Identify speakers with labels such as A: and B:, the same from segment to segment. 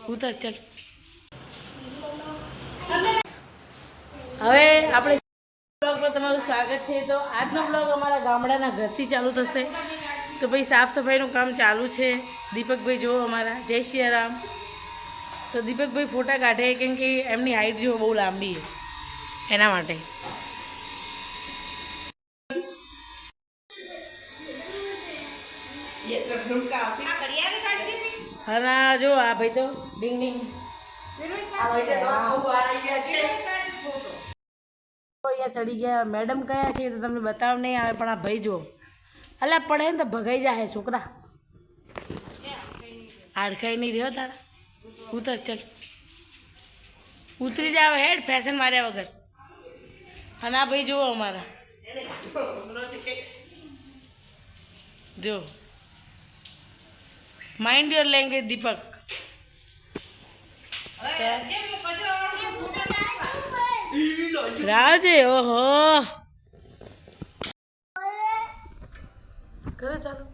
A: ઉતર ચાલ. હવે આપણે બ્લોગ પર તમારું સ્વાગત છે. તો આજનો બ્લોગ અમારા ગામડાના ઘરથી ચાલુ થશે. તો ભાઈ સાફ સફાઈનું કામ ચાલુ છે. દીપકભાઈ જુઓ અમારા, જય સિયારામ. તો દીપકભાઈ ફોટા કાઢે કેમ કે એમની હાઈટ જો બહુ લાંબી છે એના માટે. અને જો આ ભાઈ તો ડિંગ ડિંગ અહીંયા ચડી ગયા. મેડમ કયા છે તો તમને બતાવ નહીં આવે, પણ આ ભાઈ જો અલા પડે ને તો ભગાઈ જાય છોકરા. આડખાઈ નહીં રહ્યો તારા. ઉતર ચલ, ઉતરી જાવ હેડ ફેશન માર્યા વગર. અને આ ભાઈ જુઓ અમારા, જો માઇન્ડ યોર લેંગ્વેજ દીપક. રાજે ઓહો કરે ચાલો.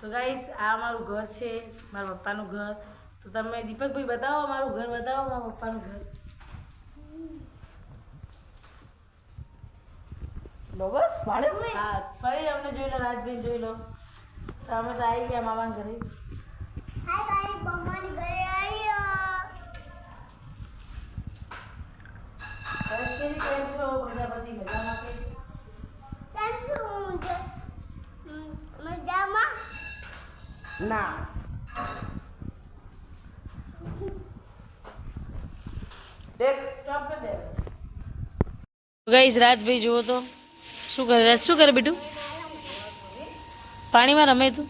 A: તો ગાઈસ આ અમારું ઘર છે, મારા પપ્પાનું ઘર. તો તમે દીપકભાઈ બતાવો અમારું ઘર, બતાવો મારા પપ્પાનું ઘર. બસ ભાડે હા ફરી અમને જોઈ લો, રાજભાઈ જોઈ લો. તો અમે તો આવી ગયા મામાના ઘરે. કેમ છો પ્રજાપતિ? મજામાં ના દેખ સ્ટોપ કર દે. ગાઈસ રાજભાઈ જુઓ તો શું કરે. રાજ શું કરે બેટું? પાણીમાં રમે તું?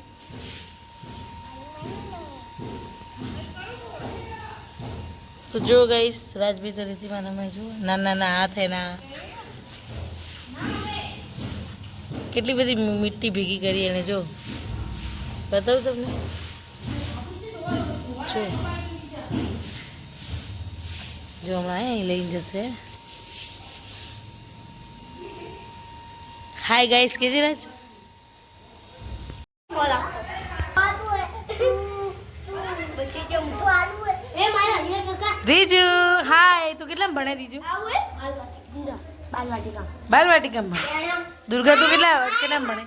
A: તો જો ગાઈસ રાજભાઈ તો રીતિમાં રમે. જો ના ના ના હાથ હે ના. કેટલી બધી મીઠી ભેગી કરી એને. જો બતાવું તમને, જો હમણાં અહીં લઈને જશે. હાય ગાઈસ કેજી રાજ? રીજુ હાય. તું કેટલા ભણે રીજુ? બાલવાટિકામાં. દુર્ગા તું કેટલા ભણે?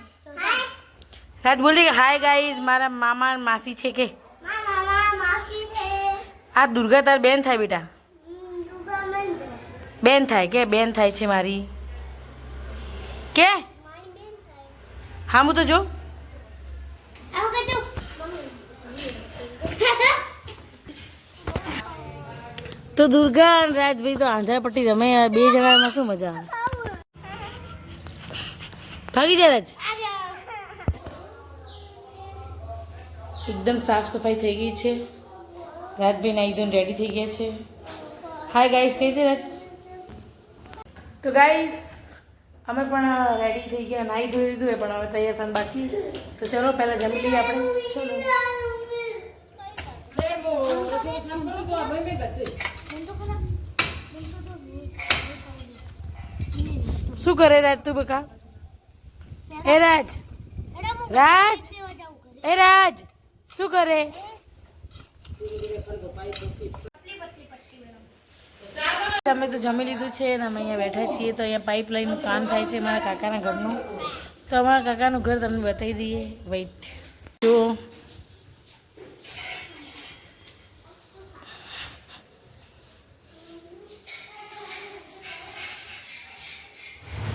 A: રાત બોલી કે હાય ગાઈસ મારા મામા માસી છે કે? આ દુર્ગા તાર બેન થાય બેટા? બેન થાય કે? બેન થાય છે મારી કે? હા હું તો જો. તો દુર્ગા અને રાજભાઈ તો આંધ્રા પટ્ટી રમે. બે જણામાં શું મજા આવે? ભાગી જાય રાજ. એકદમ સાફ સફાઈ થઈ ગઈ છે. રાજભાઈ નાઈ ધોઈને રેડી થઈ ગયા છે. હાય ગાઈસ કહી દે રાજ. તો ગાઈસ અમે પણ રેડી થઈ ગયા, નાઈ ધોઈ લીધું પણ હવે તૈયાર થવાનું બાકી. તો ચલો પહેલાં જમી લઈએ આપણે. શું કરે રાજ તું બકા? એ રાજ, રાજ, એ રાજ શું કરે? અમે તો જમી લીધું છે અને અમે અહીંયા બેઠા છીએ. તો અહીંયા પાઇપલાઇનનું કામ થાય છે મારા કાકાના ઘરનું. તો અમારા કાકાનું ઘર તમને બતાવી દઈએ. વેઇટ જો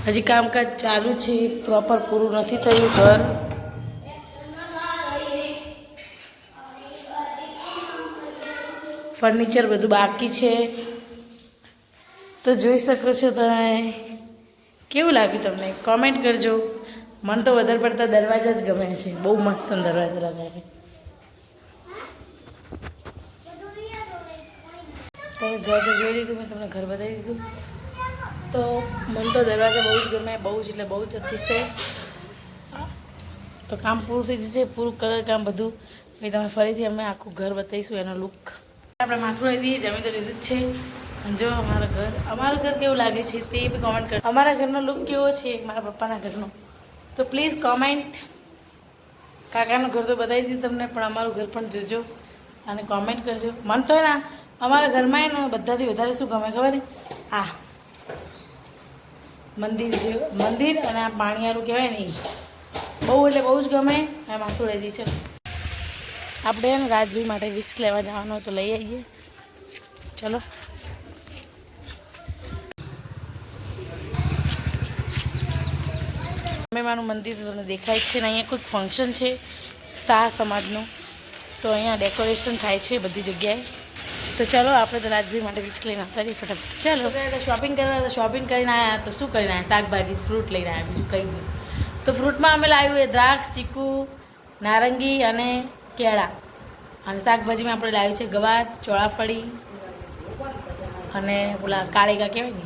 A: હજી કામકાજ ચાલુ છે, પ્રોપર પૂરું નથી થયું ઘર. ફર્નિચર બધું બાકી છે. તો જોઈ શકો છો તમે. કેવું લાગ્યું તમને કોમેન્ટ કરજો. મને તો વધારે પડતા દરવાજા જ ગમે છે. બહુ મસ્ત દરવાજા લગાવે. તમે ઘર તો જોઈ લીધું, મેં તમને ઘર બતાવી દીધું. તો મને તો દરવાજા બહુ જ ગમે, બહુ જ એટલે બહુ જ અતિશય. તો કામ પૂરું થઈ જશે, પૂરું કલર કામ બધું. પછી તમે ફરીથી અમે આખું ઘર બતાવીશું એનો લુક. આપણે માથું લઈ દઈએ. જમી તો લીધું જ છે. જો અમારું ઘર કેવું લાગે છે તે બી કોમેન્ટ કરો. અમારા ઘરનો લુક કેવો છે મારા પપ્પાના ઘરનો, તો પ્લીઝ કોમેન્ટ. કાકાનું ઘર તો બતાવી દીધું તમને, પણ અમારું ઘર પણ જોજો અને કોમેન્ટ કરજો. મને તો ને અમારા ઘરમાં ને બધાથી વધારે શું ગમે ખબર ને? આ મંદિર અને આ પાણીયારું કહેવાય ને, બહુ એટલે બહુ જ ગમે. એમ માથું લઈ દી છે. આપણે ને રાજભાઈ માટે વિક્સ લેવા જવાનું તો લઈ આવીએ. ચલો. મારું મંદિર તમને દેખાય છે ને, અહીંયા કોઈક ફંક્શન છે શાહ સમાજનું, તો અહીંયા ડેકોરેશન થાય છે બધી જગ્યાએ. તો ચલો આપણે તો રાજભાઈ માટે વિક્સ લઈને આવતા રહીએ ફટાફટ. ચાલો શોપિંગ કરવા, તો શોપિંગ કરીને આવ્યા તો શું કરીને આવ્યા? શાકભાજી ફ્રૂટ લઈને આવ્યા, બીજું કંઈ નહીં. તો ફ્રૂટમાં અમે લાવ્યું એ દ્રાક્ષ, ચીકુ, નારંગી અને કેળા. અને શાકભાજીમાં આપણે લાવ્યું છે ગવાર, ચોળાફળી અને પેલા કાળેગા કહેવાય ને.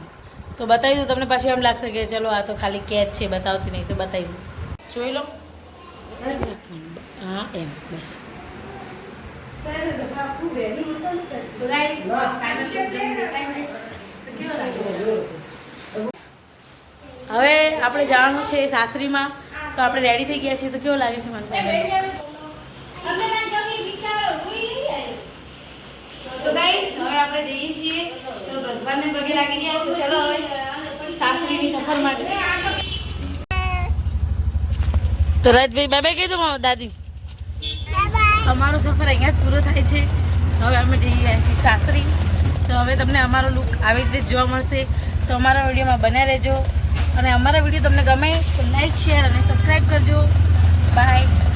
A: તો બતાવી દઉં તમને, પાછું એમ લાગશે કે ચલો આ તો ખાલી કેચ છે, બતાવતી નહીં. તો બતાવી દઉં, જોઈ લો. હા એમ બસ. હવે આપણે જવાનું છે સાસરીમાં, તો આપણે રેડી થઈ ગયા છીએ. તો કેવો લાગે છે મારું ફાઇનલ? તો ગાઈસ હવે આપણે જઈએ છીએ, તો ભગવાનને પગે લાગી ગયા. તો ચલો હવે સાસરીની સફર માટે. તો રાજભાઈ બાય બાય કહી દો દાદી. અમારો સફર અહીંયા જ પૂરો થાય છે. હવે અમે જઈ રહ્યા છીએ સાસરી. તો હવે તમને અમારો લુક આવી રીતે જોવા મળશે. તો અમારા વિડીયોમાં બન્યા રહેજો. અને અમારા વિડીયો તમને ગમે તો લાઈક, શેર અને સબસ્ક્રાઈબ કરજો. બાય.